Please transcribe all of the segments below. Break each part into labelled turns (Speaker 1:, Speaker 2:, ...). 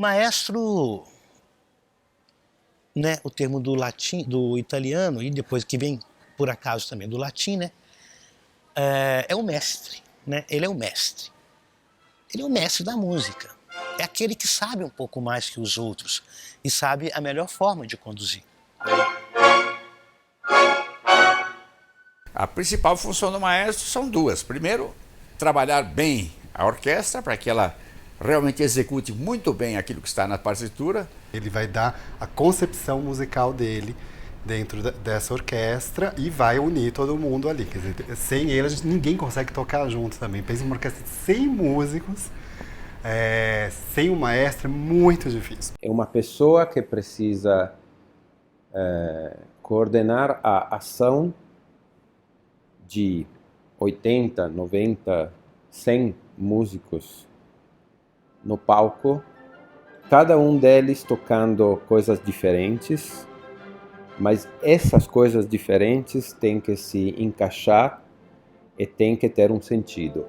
Speaker 1: maestro, né, o termo do latim, do italiano, e depois que vem, por acaso, também do latim, né, é o mestre, né? Ele é o mestre. Ele é o mestre da música. É aquele que sabe um pouco mais que os outros e sabe a melhor forma de conduzir.
Speaker 2: A principal função do maestro são duas. Primeiro, trabalhar bem a orquestra para que ela realmente execute muito bem aquilo que está na partitura.
Speaker 3: Ele vai dar a concepção musical dele dentro dessa orquestra e vai unir todo mundo ali. Quer dizer, sem ele, ninguém consegue tocar junto também. Pensa numa orquestra sem músicos, sem um maestro, é muito difícil.
Speaker 4: É uma pessoa que precisa coordenar a ação de 80, 90, 100 músicos no palco, cada um deles tocando coisas diferentes, mas essas coisas diferentes têm que se encaixar e têm que ter um sentido.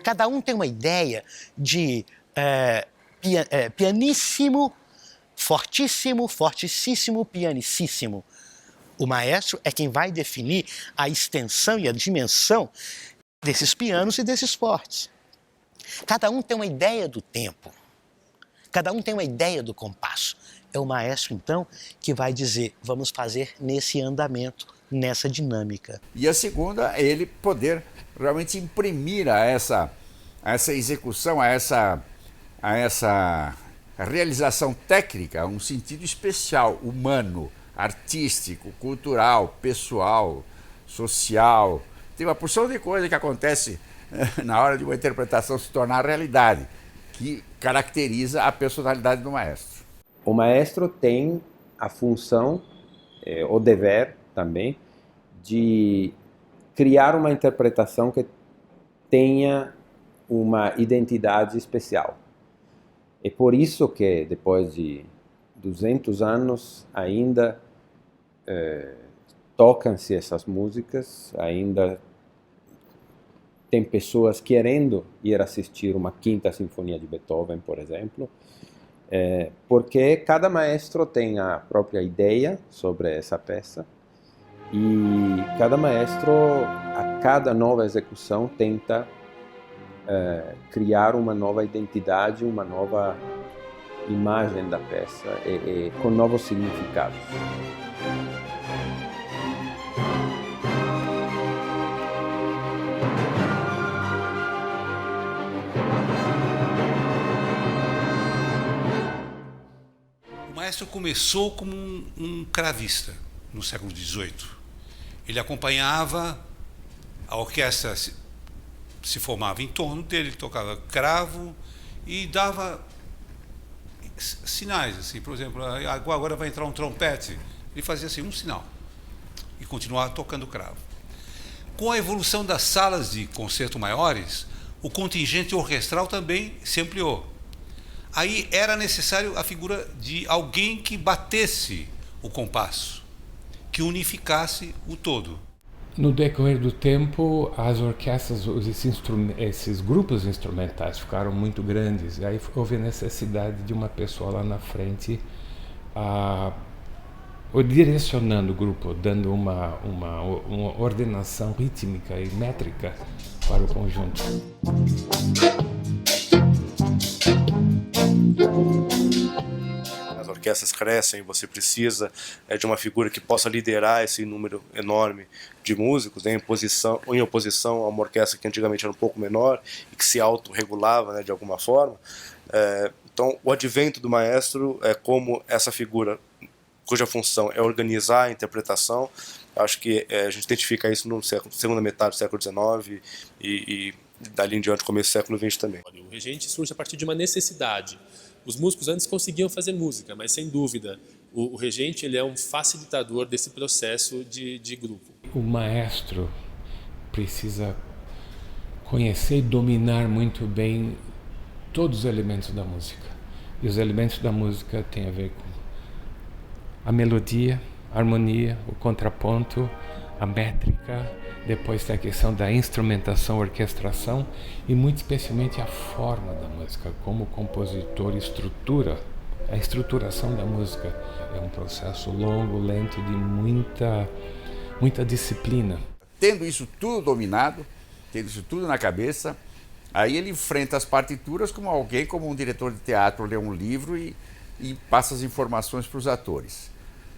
Speaker 1: Cada um tem uma ideia de pianíssimo, fortíssimo, fortíssimo, pianicíssimo. O maestro é quem vai definir a extensão e a dimensão desses pianos e desses fortes. Cada um tem uma ideia do tempo. Cada um tem uma ideia do compasso. É o maestro, então, que vai dizer, vamos fazer nesse andamento, nessa dinâmica.
Speaker 2: E a segunda é ele poder realmente imprimir a essa execução, a essa realização técnica, um sentido especial, humano, artístico, cultural, pessoal, social. Tem uma porção de coisa que acontece na hora de uma interpretação se tornar realidade, que caracteriza a personalidade do maestro.
Speaker 4: O maestro tem a função, o dever também, de criar uma interpretação que tenha uma identidade especial. É por isso que, depois de 200 anos, ainda tocam-se essas músicas, ainda tem pessoas querendo ir assistir uma quinta sinfonia de Beethoven, por exemplo, porque cada maestro tem a própria ideia sobre essa peça e cada maestro, a cada nova execução, tenta criar uma nova identidade, uma nova imagem da peça com novos significados.
Speaker 5: O maestro começou como um cravista no século XVIII. Ele acompanhava, a orquestra se formava em torno dele, ele tocava cravo e dava sinais, assim, por exemplo, agora vai entrar um trompete, ele fazia assim um sinal e continuava tocando cravo. Com a evolução das salas de concerto maiores, o contingente orquestral também se ampliou. Aí era necessário a figura de alguém que batesse o compasso, que unificasse o todo.
Speaker 6: No decorrer do tempo, as orquestras, esses grupos instrumentais ficaram muito grandes. E aí houve a necessidade de uma pessoa lá na frente direcionando o grupo, dando uma ordenação rítmica e métrica para o conjunto.
Speaker 7: As orquestras crescem, você precisa de uma figura que possa liderar esse número enorme de músicos, né, em oposição a uma orquestra que antigamente era um pouco menor e que se autorregulava, né, de alguma forma. Então, o advento do maestro é como essa figura cuja função é organizar a interpretação. Acho que a gente identifica isso na segunda metade do século XIX e dali em diante, começo do século XX também.
Speaker 8: O regente surge a partir de uma necessidade. Os músicos antes conseguiam fazer música, mas sem dúvida o regente ele é um facilitador desse processo de grupo.
Speaker 6: O maestro precisa conhecer e dominar muito bem todos os elementos da música. E os elementos da música têm a ver com a melodia, a harmonia, o contraponto, a métrica, depois tem a questão da instrumentação, orquestração e muito especialmente a forma da música, como o compositor estrutura, a estruturação da música. É um processo longo, lento, de muita disciplina.
Speaker 2: Tendo isso tudo dominado, tendo isso tudo na cabeça, aí ele enfrenta as partituras como alguém, como um diretor de teatro lê um livro e passa as informações para os atores.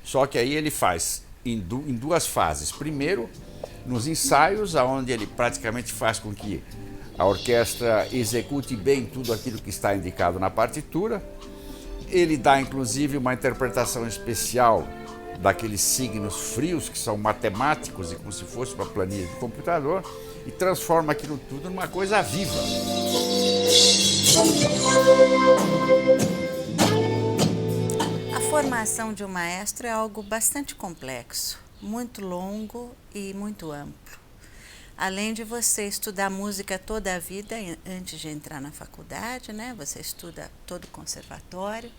Speaker 2: Só que aí ele faz em duas fases. Primeiro, nos ensaios, onde ele praticamente faz com que a orquestra execute bem tudo aquilo que está indicado na partitura. Ele dá, inclusive, uma interpretação especial daqueles signos frios, que são matemáticos e como se fosse uma planilha de computador, e transforma aquilo tudo numa coisa viva.
Speaker 9: A formação de um maestro é algo bastante complexo, muito longo e muito amplo. Além de você estudar música toda a vida antes de entrar na faculdade, né? Você estuda todo o conservatório.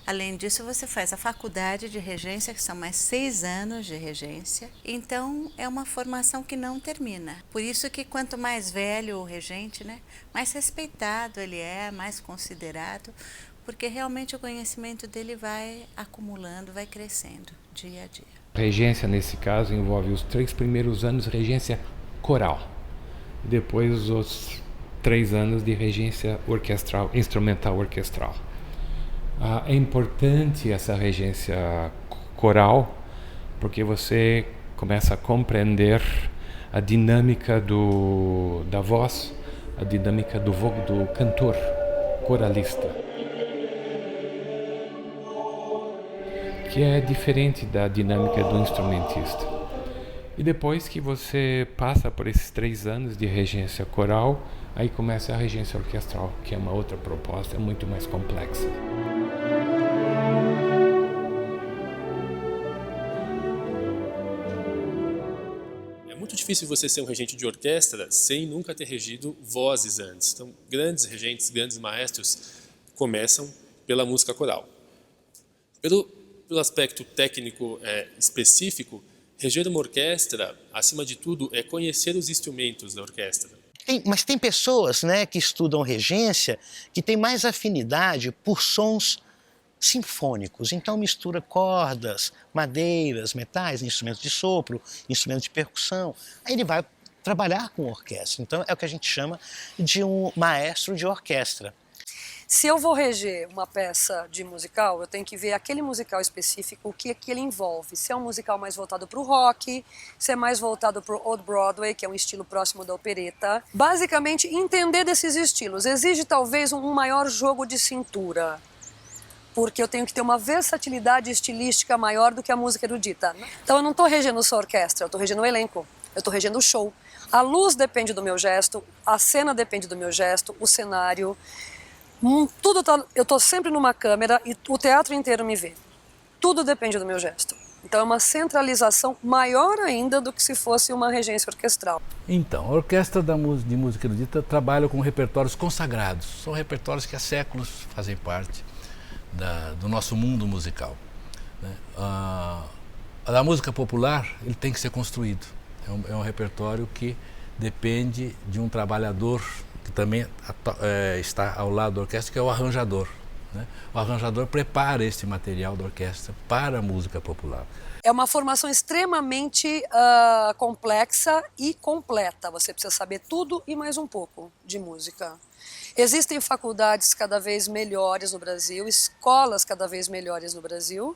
Speaker 9: Além disso, você faz a faculdade de regência, que são mais 6 anos de regência. Então, é uma formação que não termina. Por isso que quanto mais velho o regente, né, mais respeitado ele é, mais considerado, porque realmente o conhecimento dele vai acumulando, vai crescendo dia a dia.
Speaker 6: Regência, nesse caso, envolve os 3 primeiros anos de regência coral. E depois os 3 anos de regência orquestral, instrumental orquestral. É importante essa regência coral, porque você começa a compreender a dinâmica da voz, a dinâmica do cantor, coralista, que é diferente da dinâmica do instrumentista. E depois que você passa por esses 3 anos de regência coral, aí começa a regência orquestral, que é uma outra proposta, é muito mais complexa.
Speaker 8: É muito difícil você ser um regente de orquestra sem nunca ter regido vozes antes. Então, grandes regentes, grandes maestros começam pela música coral. Pelo aspecto técnico específico, reger uma orquestra, acima de tudo, é conhecer os instrumentos da orquestra.
Speaker 1: Mas tem pessoas, né, que estudam regência que têm mais afinidade por sons sinfônicos. Então mistura cordas, madeiras, metais, instrumentos de sopro, instrumentos de percussão. Aí ele vai trabalhar com orquestra. Então é o que a gente chama de um maestro de orquestra.
Speaker 10: Se eu vou reger uma peça de musical, eu tenho que ver aquele musical específico, o que ele envolve. Se é um musical mais voltado para o rock, se é mais voltado para o Old Broadway, que é um estilo próximo da opereta. Basicamente, entender desses estilos exige talvez um maior jogo de cintura, porque eu tenho que ter uma versatilidade estilística maior do que a música erudita. Então eu não estou regendo só a orquestra, eu estou regendo o elenco, eu estou regendo o show. A luz depende do meu gesto, a cena depende do meu gesto, o cenário... eu estou sempre numa câmera e o teatro inteiro me vê. Tudo depende do meu gesto. Então é uma centralização maior ainda do que se fosse uma regência orquestral.
Speaker 11: Então, a Orquestra de Música Erudita trabalha com repertórios consagrados. São repertórios que há séculos fazem parte do nosso mundo musical. Né? A música popular ele tem que ser construído. É um repertório que depende de um trabalhador que também está ao lado da orquestra, que é o arranjador. Né? O arranjador prepara esse material da orquestra para a música popular.
Speaker 10: É uma formação extremamente complexa e completa. Você precisa saber tudo e mais um pouco de música. Existem faculdades cada vez melhores no Brasil, escolas cada vez melhores no Brasil,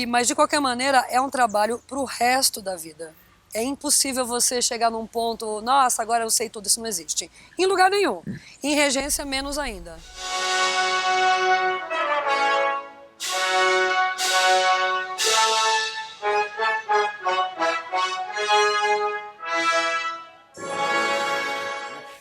Speaker 10: mas de qualquer maneira é um trabalho para o resto da vida. É impossível você chegar num ponto, nossa, agora eu sei tudo, isso não existe. Em lugar nenhum. Em regência, menos ainda.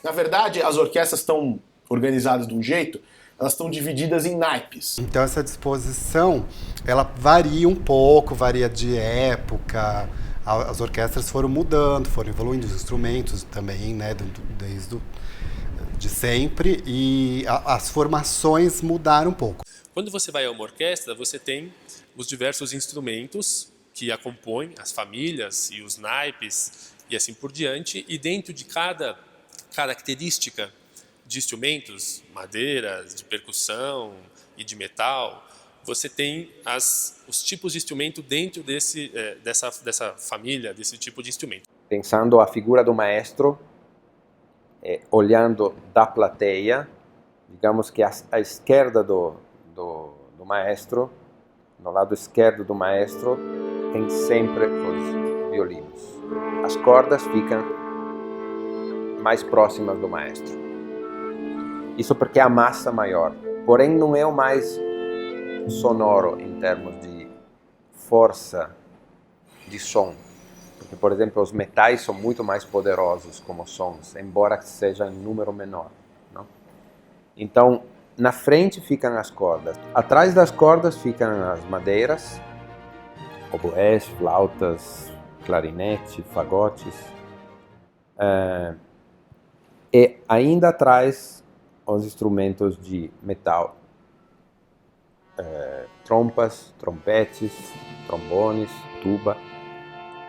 Speaker 12: Na verdade, as orquestras estão organizadas de um jeito, elas estão divididas em naipes.
Speaker 3: Então essa disposição, ela varia um pouco, varia de época. As orquestras foram mudando, foram evoluindo, os instrumentos também, né, desde de sempre, e as formações mudaram um pouco.
Speaker 8: Quando você vai a uma orquestra, você tem os diversos instrumentos que a compõem, as famílias e os naipes e assim por diante, e dentro de cada característica de instrumentos, madeiras, de percussão e de metal, você tem os tipos de instrumento dentro dessa família, desse tipo de instrumento.
Speaker 4: Pensando a figura do maestro, olhando da plateia, digamos que à esquerda do maestro, no lado esquerdo do maestro, tem sempre os violinos. As cordas ficam mais próximas do maestro. Isso porque a massa maior, porém não é o mais sonoro em termos de força de som. Porque, por exemplo, os metais são muito mais poderosos como sons, embora seja em número menor. Não? Então, na frente ficam as cordas. Atrás das cordas ficam as madeiras, oboés, flautas, clarinete, fagotes. E ainda atrás os instrumentos de metal. Trompas, trompetes, trombones, tuba.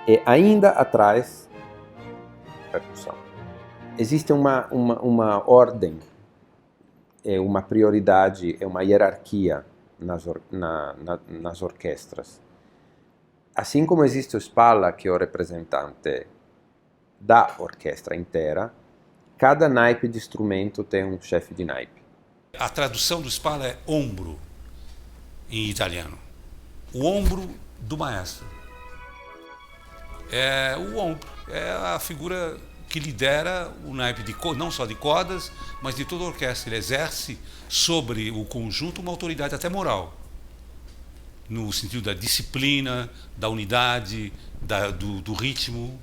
Speaker 4: E ainda atrás, percussão. Existe uma ordem, uma prioridade, uma hierarquia nas orquestras. Assim como existe o Spalla, que é o representante da orquestra inteira, cada naipe de instrumento tem um chefe de naipe.
Speaker 5: A tradução do Spalla é ombro, em italiano. O ombro do maestro. É o ombro, é a figura que lidera o naipe não só de cordas, mas de toda a orquestra. Ele exerce sobre o conjunto uma autoridade até moral, no sentido da disciplina, da unidade, do ritmo,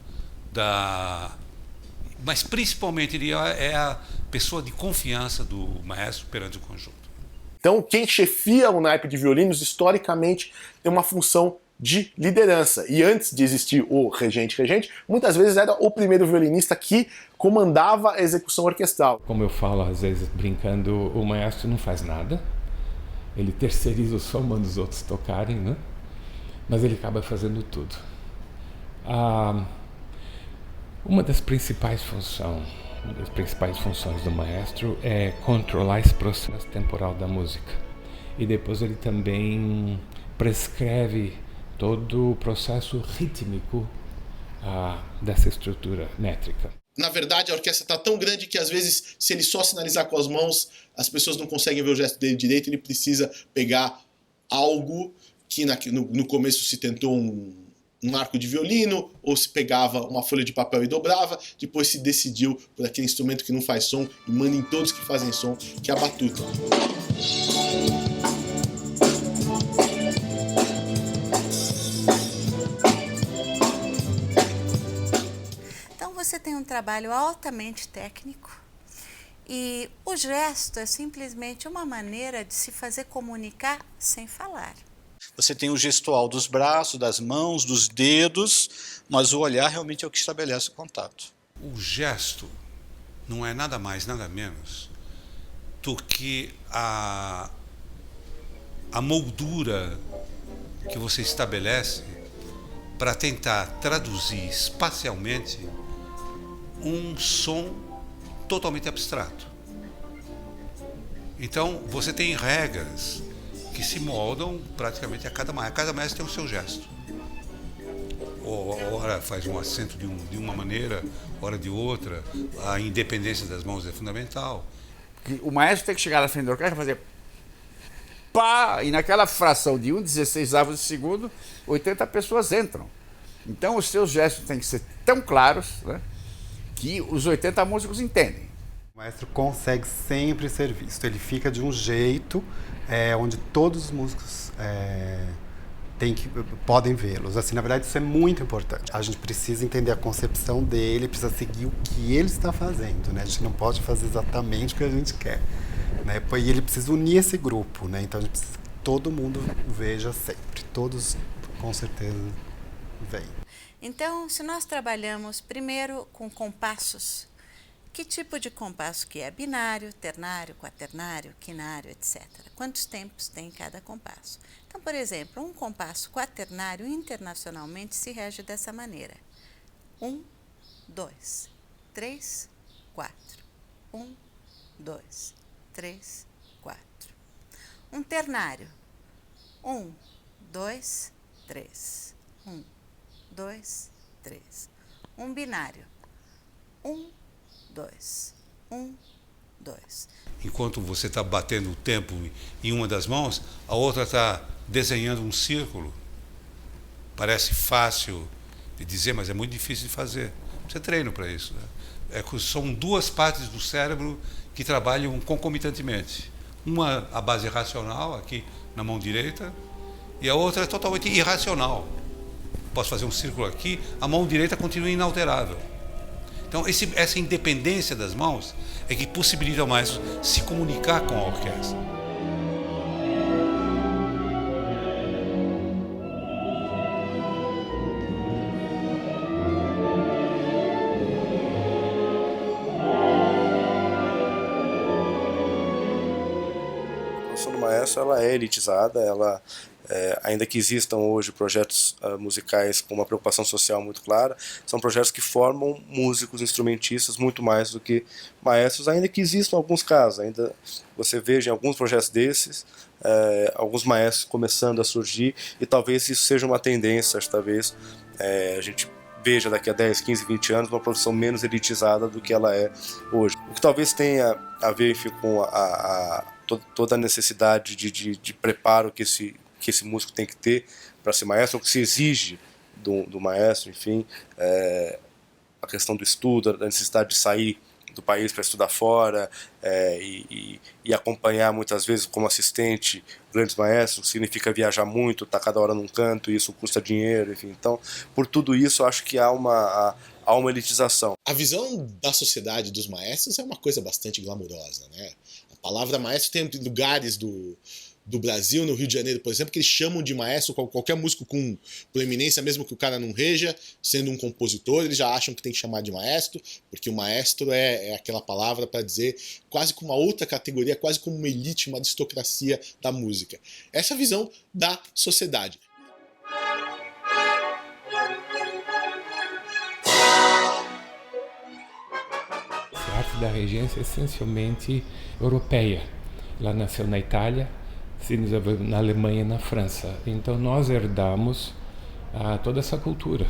Speaker 5: mas principalmente ele é a pessoa de confiança do maestro perante o conjunto.
Speaker 12: Então, quem chefia o naipe de violinos, historicamente, tem uma função de liderança. E antes de existir o regente, muitas vezes era o primeiro violinista que comandava a execução orquestral.
Speaker 6: Como eu falo, às vezes, brincando, o maestro não faz nada. Ele terceiriza o som, manda os outros tocarem, né? Mas ele acaba fazendo tudo. Uma das principais funções do maestro é controlar esse processo temporal da música. E depois ele também prescreve todo o processo rítmico dessa estrutura métrica.
Speaker 12: Na verdade, a orquestra está tão grande que, às vezes, se ele só sinalizar com as mãos, as pessoas não conseguem ver o gesto dele direito. Ele precisa pegar algo que no começo se tentou um arco de violino, ou se pegava uma folha de papel e dobrava, depois se decidiu por aquele instrumento que não faz som e manda em todos que fazem som, que é a batuta.
Speaker 9: Então você tem um trabalho altamente técnico e o gesto é simplesmente uma maneira de se fazer comunicar sem falar.
Speaker 13: Você tem o gestual dos braços, das mãos, dos dedos, mas o olhar realmente é o que estabelece o contato.
Speaker 5: O gesto não é nada mais, nada menos do que a moldura que você estabelece para tentar traduzir espacialmente um som totalmente abstrato. Então, você tem regras que se moldam praticamente a cada maestro. Cada maestro tem o seu gesto. Ora faz um acento de uma maneira, ora de outra. A independência das mãos é fundamental.
Speaker 2: O maestro tem que chegar na frente da orquestra e fazer pá, e naquela fração de 1/16 de segundo, 80 pessoas entram. Então os seus gestos têm que ser tão claros, né, que os 80 músicos entendem.
Speaker 3: O maestro consegue sempre ser visto. Ele fica de um jeito onde todos os músicos podem vê-los. Assim, na verdade, isso é muito importante. A gente precisa entender a concepção dele, precisa seguir o que ele está fazendo, né? A gente não pode fazer exatamente o que a gente quer, né? E ele precisa unir esse grupo, né? Então a gente precisa que todo mundo veja sempre. Todos, com certeza, veem.
Speaker 9: Então, se nós trabalhamos primeiro com compassos, Que tipo de compasso que é? Binário, ternário, quaternário, quinário, etc. Quantos tempos tem cada compasso? Então, por exemplo, um compasso quaternário internacionalmente se rege dessa maneira. 1, 2, 3, 4. 1, 2, 3, 4. Um ternário. 1, 2, 3. 1, 2, 3. Um binário. 1, 2, 1, 2.
Speaker 5: Enquanto você está batendo o tempo em uma das mãos, a outra está desenhando um círculo. Parece fácil de dizer, mas é muito difícil de fazer. Você treina para isso, né? São duas partes do cérebro que trabalham concomitantemente. Uma, a base racional, aqui na mão direita, e a outra é totalmente irracional. Posso fazer um círculo aqui, a mão direita continua inalterável. Então, essa independência das mãos é que possibilita mais se comunicar com a orquestra.
Speaker 7: A profissão do maestro ela é elitizada, ainda que existam hoje projetos musicais com uma preocupação social muito clara, são projetos que formam músicos, instrumentistas, muito mais do que maestros, ainda que existam alguns casos. Ainda você veja em alguns projetos desses, alguns maestros começando a surgir, e talvez isso seja uma tendência, talvez a gente veja daqui a 10, 15, 20 anos uma profissão menos elitizada do que ela é hoje. O que talvez tenha a ver, enfim, com toda a necessidade de preparo que esse músico tem que ter para ser maestro, ou que se exige do maestro, enfim, a questão do estudo, a necessidade de sair do país para estudar fora, e acompanhar muitas vezes como assistente grandes maestros, significa viajar muito, estar cada hora num canto, e isso custa dinheiro, enfim. Então, por tudo isso, eu acho que há uma elitização.
Speaker 12: A visão da sociedade dos maestros é uma coisa bastante glamurosa, né? A palavra maestro tem lugares do Brasil, no Rio de Janeiro, por exemplo, que eles chamam de maestro qualquer músico com proeminência, mesmo que o cara não reja, sendo um compositor, eles já acham que tem que chamar de maestro, porque o maestro é aquela palavra para dizer quase como uma outra categoria, quase como uma elite, uma aristocracia da música. Essa é a visão da sociedade.
Speaker 6: A arte da regência é essencialmente europeia. Ela nasceu na Itália, se desenvolveu na Alemanha e na França. Então nós herdamos toda essa cultura.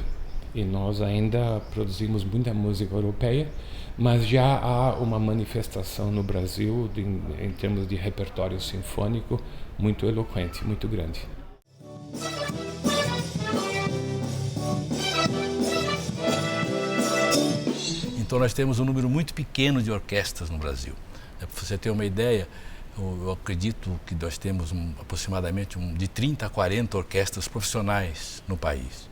Speaker 6: E nós ainda produzimos muita música europeia, mas já há uma manifestação no Brasil, em termos de repertório sinfônico, muito eloquente, muito grande.
Speaker 11: Então nós temos um número muito pequeno de orquestras no Brasil. Para você ter uma ideia, eu acredito que nós temos aproximadamente de 30 a 40 orquestras profissionais no país.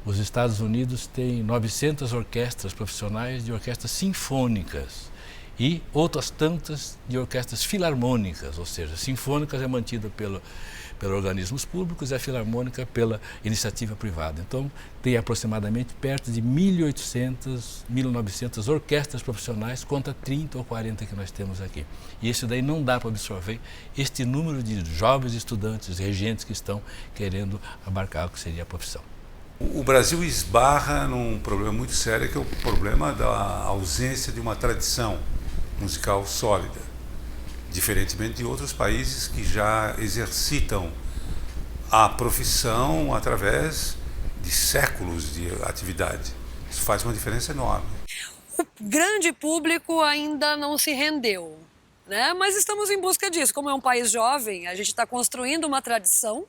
Speaker 11: Os Estados Unidos têm 900 orquestras profissionais de orquestras sinfônicas e outras tantas de orquestras filarmônicas, ou seja, sinfônicas é mantida pelos organismos públicos e a filarmônica pela iniciativa privada. Então, tem aproximadamente perto de 1.800, 1.900 orquestras profissionais contra 30 ou 40 que nós temos aqui. E isso daí não dá para absorver este número de jovens estudantes, regentes que estão querendo abarcar o que seria a profissão.
Speaker 5: O Brasil esbarra num problema muito sério, que é o problema da ausência de uma tradição musical sólida, diferentemente de outros países que já exercitam a profissão através de séculos de atividade. Isso faz uma diferença enorme.
Speaker 10: O grande público ainda não se rendeu, né? Mas estamos em busca disso. Como é um país jovem, a gente está construindo uma tradição.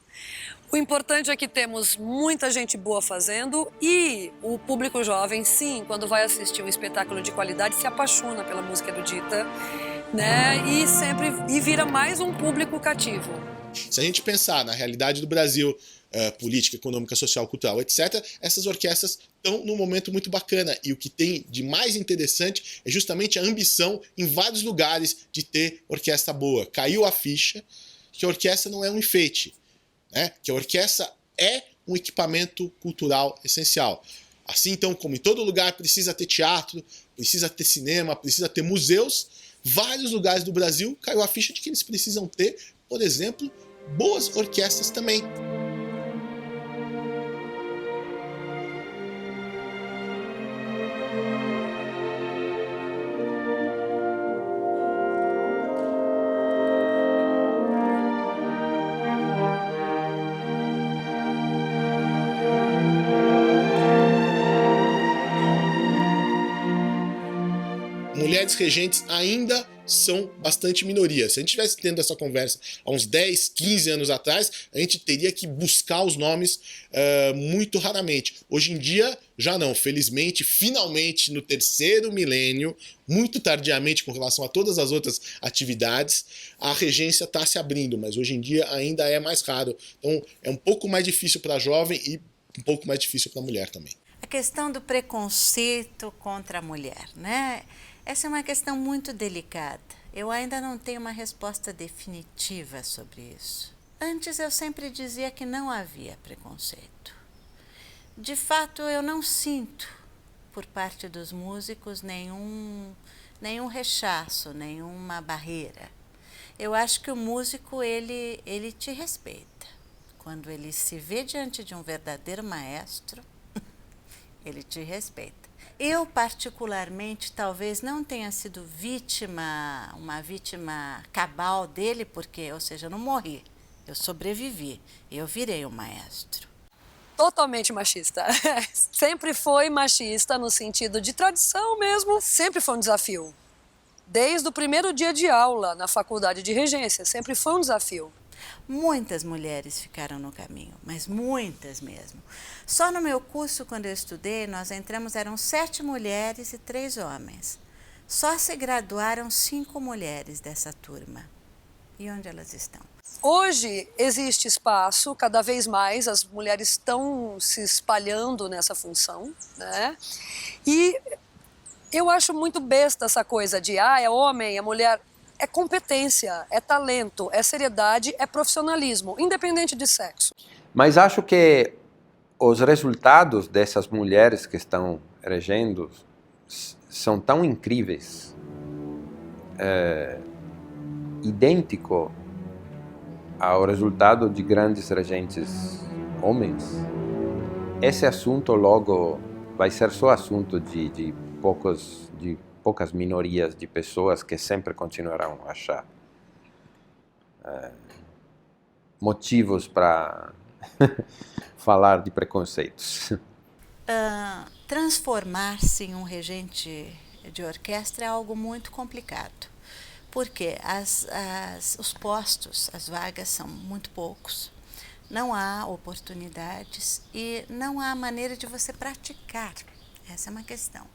Speaker 10: O importante é que temos muita gente boa fazendo e o público jovem, sim, quando vai assistir um espetáculo de qualidade, se apaixona pela música erudita, né? E vira mais um público cativo.
Speaker 12: Se a gente pensar na realidade do Brasil, política, econômica, social, cultural, etc., essas orquestras estão num momento muito bacana. E o que tem de mais interessante é justamente a ambição em vários lugares de ter orquestra boa. Caiu a ficha que a orquestra não é um enfeite, né? Que a orquestra é um equipamento cultural essencial. Assim, então, como em todo lugar precisa ter teatro, precisa ter cinema, precisa ter museus. Vários lugares do Brasil caiu a ficha de que eles precisam ter, por exemplo, boas orquestras também. Mulheres regentes ainda são bastante minoria. Se a gente estivesse tendo essa conversa há uns 10, 15 anos atrás, a gente teria que buscar os nomes muito raramente. Hoje em dia, já não. Felizmente, finalmente, no terceiro milênio, muito tardiamente com relação a todas as outras atividades, a regência está se abrindo, mas hoje em dia ainda é mais raro. Então, é um pouco mais difícil para a jovem e um pouco mais difícil para a mulher também.
Speaker 9: A questão do preconceito contra a mulher, né? Essa é uma questão muito delicada. Eu ainda não tenho uma resposta definitiva sobre isso. Antes eu sempre dizia que não havia preconceito. De fato, eu não sinto, por parte dos músicos, nenhum rechaço, nenhuma barreira. Eu acho que o músico, ele te respeita. Quando ele se vê diante de um verdadeiro maestro, ele te respeita. Eu, particularmente, talvez não tenha sido uma vítima cabal dele, porque, ou seja, eu não morri, eu sobrevivi, eu virei um maestro.
Speaker 10: Totalmente machista. Sempre foi machista no sentido de tradição mesmo, sempre foi um desafio. Desde o primeiro dia de aula na faculdade de regência, sempre foi um desafio.
Speaker 9: Muitas mulheres ficaram no caminho, mas muitas mesmo. Só no meu curso, quando eu estudei, nós entramos, eram 7 mulheres e 3 homens. Só se graduaram 5 mulheres dessa turma. E onde elas estão?
Speaker 10: Hoje existe espaço, cada vez mais as mulheres estão se espalhando nessa função, né? E eu acho muito besta essa coisa de, é homem, é mulher. É competência, é talento, é seriedade, é profissionalismo, independente de sexo.
Speaker 4: Mas acho que os resultados dessas mulheres que estão regendo são tão incríveis, idêntico ao resultado de grandes regentes homens. Esse assunto logo vai ser só assunto de poucas minorias de pessoas que sempre continuarão a achar motivos para falar de preconceitos.
Speaker 9: Transformar-se em um regente de orquestra é algo muito complicado, porque os postos, as vagas são muito poucos, não há oportunidades e não há maneira de você praticar. Essa é uma questão.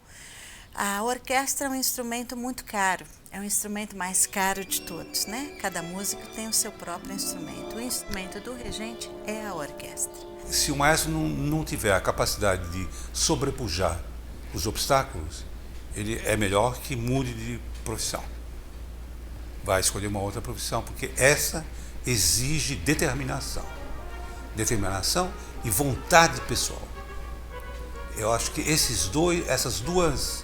Speaker 9: A orquestra é um instrumento muito caro, é o instrumento mais caro de todos, né? Cada músico tem o seu próprio instrumento. O instrumento do regente é a orquestra.
Speaker 5: Se o maestro não tiver a capacidade de sobrepujar os obstáculos, ele é melhor que mude de profissão. Vai escolher uma outra profissão, porque essa exige determinação. Determinação e vontade pessoal. Eu acho que essas duas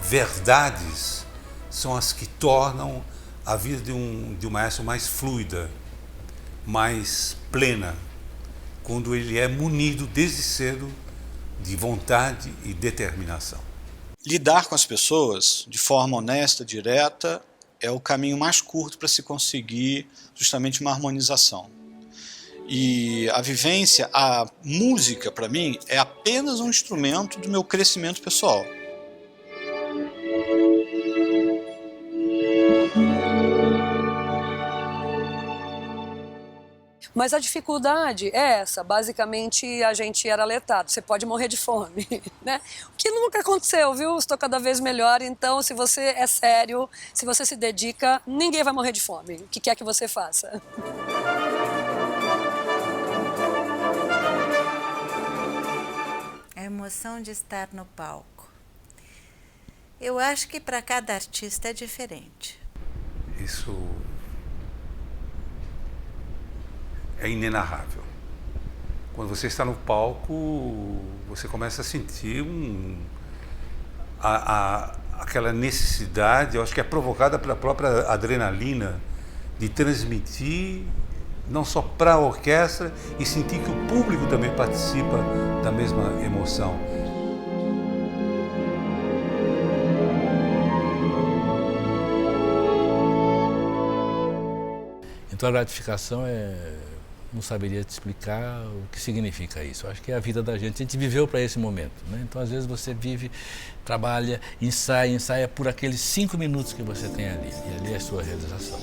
Speaker 5: verdades são as que tornam a vida de um maestro mais fluida, mais plena, quando ele é munido desde cedo de vontade e determinação.
Speaker 13: Lidar com as pessoas de forma honesta, direta, é o caminho mais curto para se conseguir justamente uma harmonização. E a vivência, a música, para mim, é apenas um instrumento do meu crescimento pessoal.
Speaker 10: Mas a dificuldade é essa, basicamente a gente era alertado, você pode morrer de fome, né? O que nunca aconteceu, viu? Estou cada vez melhor, então se você é sério, se você se dedica, ninguém vai morrer de fome, o que quer que você faça.
Speaker 9: A emoção de estar no palco. Eu acho que para cada artista é diferente.
Speaker 5: Isso é inenarrável. Quando você está no palco, você começa a sentir aquela necessidade, eu acho que é provocada pela própria adrenalina, de transmitir não só para a orquestra e sentir que o público também participa da mesma emoção.
Speaker 11: Então a gratificação não saberia te explicar o que significa isso. Eu acho que é a vida da gente. A gente viveu para esse momento, né? Então às vezes você vive, trabalha, ensaia por aqueles 5 minutos que você tem ali. E ali é a sua realização.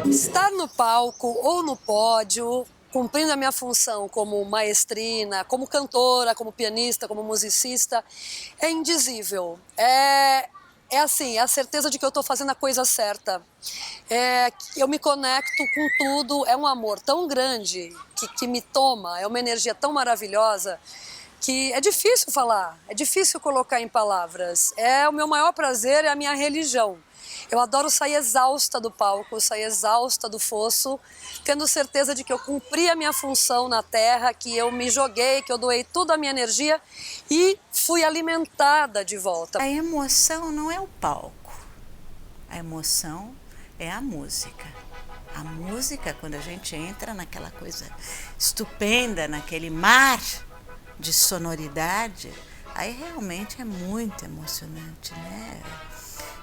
Speaker 10: Estar no palco ou no pódio, cumprindo a minha função como maestrina, como cantora, como pianista, como musicista, é indizível. É assim, é a certeza de que eu estou fazendo a coisa certa. Eu me conecto com tudo, é um amor tão grande que me toma, é uma energia tão maravilhosa que é difícil falar, é difícil colocar em palavras. É o meu maior prazer, é a minha religião. Eu adoro sair exausta do palco, sair exausta do fosso, tendo certeza de que eu cumpri a minha função na Terra, que eu me joguei, que eu doei toda a minha energia e fui alimentada de volta.
Speaker 9: A emoção não é o palco, a emoção é a música. A música, quando a gente entra naquela coisa estupenda, naquele mar de sonoridade, aí realmente é muito emocionante, né?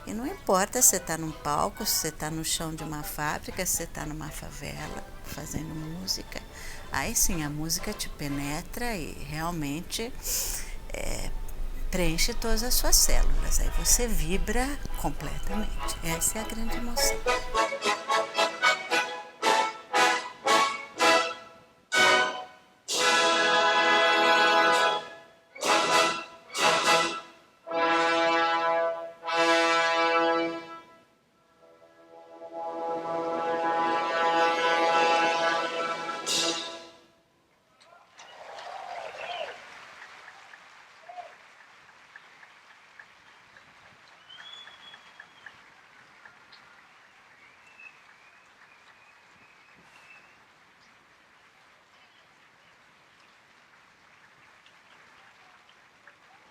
Speaker 9: E não importa se você está num palco, se você está no chão de uma fábrica, se você está numa favela fazendo música. Aí sim, a música te penetra e realmente preenche todas as suas células. Aí você vibra completamente. Essa é a grande emoção.